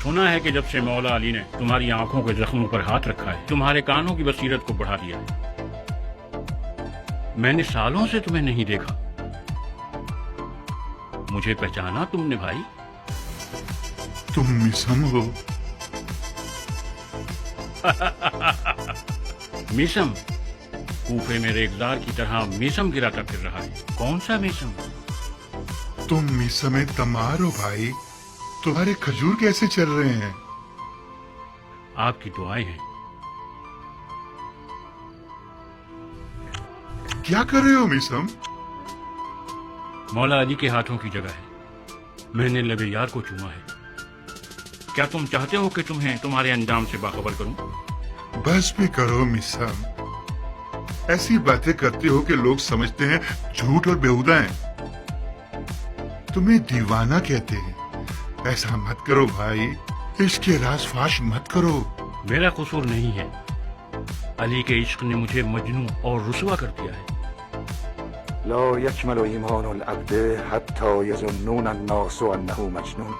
سنا ہے کہ جب سے مولا علی نے تمہاری آنکھوں کے زخموں پر ہاتھ رکھا ہے تمہارے کانوں کی بصیرت کو بڑھا دیا ہے۔ میں نے سالوں سے تمہیں نہیں دیکھا، مجھے پہچانا تم نے بھائی؟ تم مسم ہو؟ میسم؟ کوفے میں ریگدار کی طرح میسم گراتا پھر رہا ہے۔ کون سا میسم؟ تم مسم تمار ہو بھائی، تمہارے کھجور کیسے چل رہے ہیں؟ آپ کی دعائیں ہیں۔ کیا کر رہے ہو مسم؟ مولا علی کے ہاتھوں کی جگہ ہے، میں نے لب یار کو چوما ہے۔ کیا تم چاہتے ہو کہ تمہیں تمہارے انجام سے باخبر کروں؟ بس بھی کرو مسم، ایسی باتیں کرتے ہو کہ لوگ سمجھتے ہیں جھوٹ اور بیہودہ ہیں، تمہیں دیوانہ کہتے ہیں۔ ایسا مت کرو بھائی، عشق کے راز فاش مت کرو۔ میرا قصور نہیں ہے، علی کے عشق نے مجھے مجنون اور رسوا کر دیا ہے۔ لا يكمل إيمان العبد حتى يظنون الناس أنه مجنون